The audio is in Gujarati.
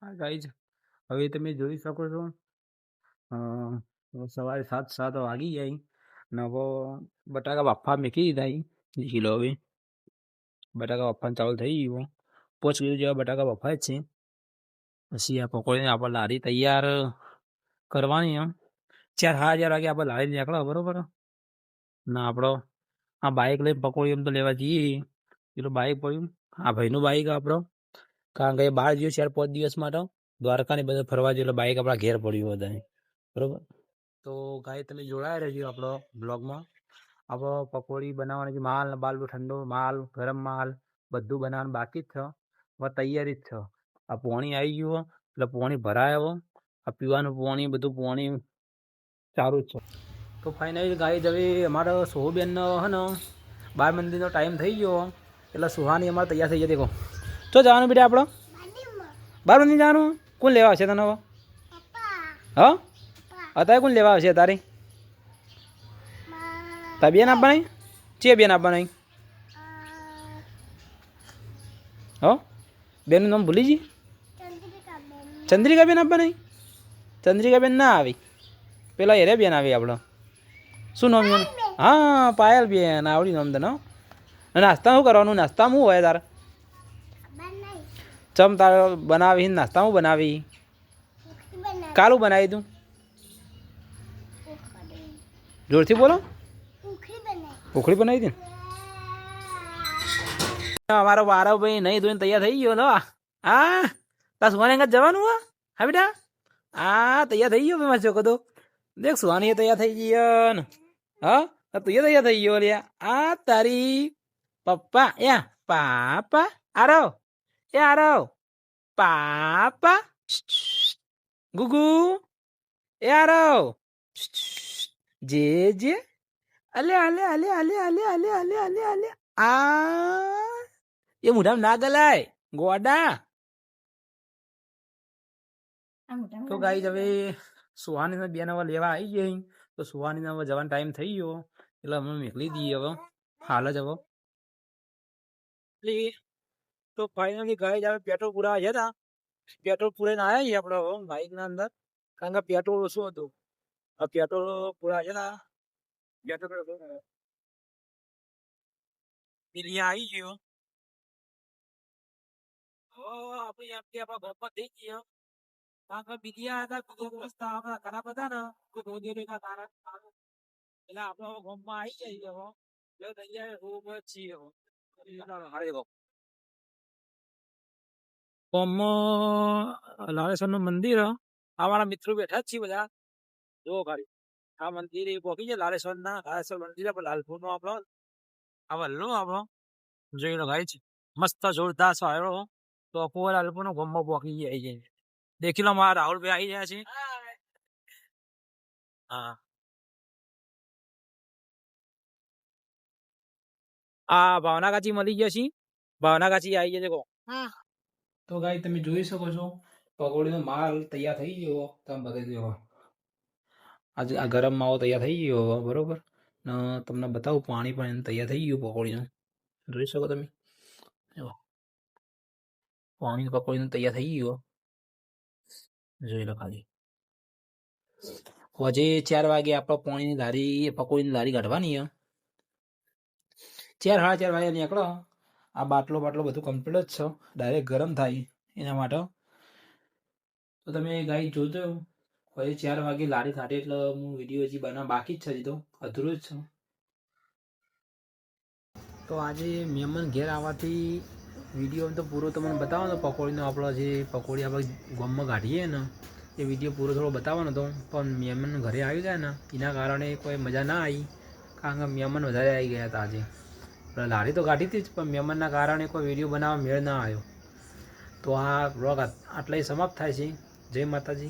હા ગાઈઝ, હવે તમે જોઈ શકો છો સવારે 7 વાગી જાય ને હવે બટાકા બાફવા મૂકી દીધા કિલો. હવે બટાકા બાફવાનું ચાલુ થઈ ગયું. 5 કિલો જેવા બટાકા બફાય જ છે. પછી આ પકોડીને આપણે લારી તૈયાર કરવાની 4 વાગે આપણે લારી નીકળો બરોબર ના આપણો આ બાઇક લઈને પકોડી એમ તો લેવા જઈએ. પેલું બાઇક પડ્યું, આ ભાઈનું બાઇક આપણો, કારણ કે એ બહાર ગયો 4-5 દિવસ માટે દ્વારકાની બધે ફરવા ગયો એટલે બાઇક આપણા ઘેર પડ્યું બધાને બરોબર. તો ગાય તમે જોડાયા રહેજો આપણો બ્લોગમાં. આપણો પકોડી બનાવવાની માલ ને બાલ ઠંડો માલ ગરમ માલ બધું બનાવવાનું બાકી જ છે. હવે તૈયારી જ છે. આ પોણી આવી ગયું એટલે પોણી ભરાયો. આ પીવાનું પોણી બધું પોણી સારું જ છે. તો ફાઇનલી ગાય હવે અમારો સોહબેનનો હે ને 12 મંદિરનો ટાઈમ થઈ ગયો એટલે સુહાની અમારે તૈયાર થઈ જાય. દેખો તો જવાનું બેટા આપણો 12 મંદિર જવાનું. કોણ લેવા આવશે તને હવે? હા અત્યારે કોણ લેવા આવશે તારી? તાર બેન આપવા નહીં? ચે બેન આપવા નહીં? હો બેનનું નામ ભૂલી જી? ચંદ્રિકા બેન આપવા નહીં? ચંદ્રિકા બેન ના આવી, પેલા એરે બેન આવી આપણો. શું નામ એનું? હા પાયલ બેન આવડી નામ તને. નાસ્તા શું કરવાનું? નાસ્તામાં શું હોય તારે? ચમ તારે બનાવી નાસ્તામાં બનાવી? કાલું બનાવી તું? જોરથી બોલો. ઉખડી બનાવી હતી ને અમારો વારો ભાઈ નહીં ધોઈને તૈયાર થઈ ગયો. હા તાર સુહાની અંગત જવાનું હા બેટા? હા તૈયાર થઈ ગયો ભાઈ મારો છોકરો તો. દેખ સુહાની તૈયાર થઈ ગયો ને. હા તું તૈયાર થઈ ગયો લ્યા. આ તારી પપ્પા યા પાપા આરો એ આરો પાપા ગુગુ એ આરો જે જે અલે અલે અલે અલે અલે અલે અલે અલે અલે આ એ મોઢામાં ના ગલાય ગોડા. તો ગાઈસ હવે સુહાની બેન હવે લેવા આવી ગઈ. તો સુહાની હવે જવાનો ટાઈમ થઈ ગયો એટલે અમે મોકલી દઈએ હવે હાલ જ હવે. તો ફાઇનલી ગાઈસ હવે પેટ્રોલ પૂરા હતા. પેટ્રોલ પૂરાઈને આવ્યા છીએ આપણે બાઇકના અંદર, કારણ કે પેટ્રોલ ઓછું હતું. હવે પેટ્રોલ પૂરા હતા. પેટ્રોલ દિલ્હી આવી ગયો. આપણે એમ કે આપણા ઘરમાં થઈ ગયો, કારણ કે બીજા હતા બીજા રસ્તા આપણા ખરાબ હતા ને તો રોજેરીના કારણ એટલે આપણે હવે ગામમાં આવી જઈએ. હવે એટલે તૈયાર રોગ છીએ ગામમાં લાલેશ્વરનું મંદિર. અમારા મિત્રો બેઠા જ છીએ બધા. જો ખાલી આ મંદિર પહોંચી જાય લાલેશ્વરના. લાલેશ્વર મંદિર લાલપુરનો આપણો આ વલ્લો આપણો જોઈ લો ગાય છે મસ્ત જોરદાર સારો. તો અપોર લાલપુરનો ગામમાં પહોંચી જાય. દેખી લો મારા રાહુલભાઈ આવી રહ્યા છે. હા આ ભાવના કાચી મળી ગયા છે. ભાવના કાચી આવી ગયા છે. તો ગાય તમે જોઈ શકો છો પકોડીનો માલ તૈયાર થઈ ગયો. તમે બતાવી દો આજે આ ગરમ માવો તૈયાર થઈ ગયો બરોબર. ને તમને બતાવું પાણી પણ તૈયાર થઈ ગયું પકોડીનું. જોઈ શકો તમે પાણી પકોડીનું તૈયાર થઈ ગયું. જોઈ લો ખાલી. આજે 4 વાગે આપણે પાણીની લારી પકોડીની લારી કાઢવાની 4-4:30 વાગે નીકળો. આ બાટલો બધું કમ્પ્લીટ જ છે. ડાયરેક્ટ ગરમ થાય એના માટે. તો તમે ગાઈ જોજો. હવે 4 વાગે લારી કાઢે એટલે હું વિડીયો હજી બનાવવા બાકી જ છે. હજી તો અધૂરું જ છે. તો આજે મહેમાન ઘેર આવવાથી વિડીયો તો પૂરો તમને બતાવવાનો. પકોડીનો આપણો જે પકોડી આપણે ગામમાં કાઢીએ ને એ વિડીયો પૂરો થોડો બતાવવાનો હતો, પણ મહેમાન ઘરે આવી ગયા ને એના કારણે કોઈ મજા ના આવી, કારણ કે મહેમાન વધારે આવી ગયા હતા આજે. લારી તો કાઢી હતી જ, પણ મહેમાનના કારણે કોઈ વિડીયો બનાવવા મેળ ના આવ્યો. તો આ વ્લોગ આટલા સમાપ્ત થાય છે. જય માતાજી.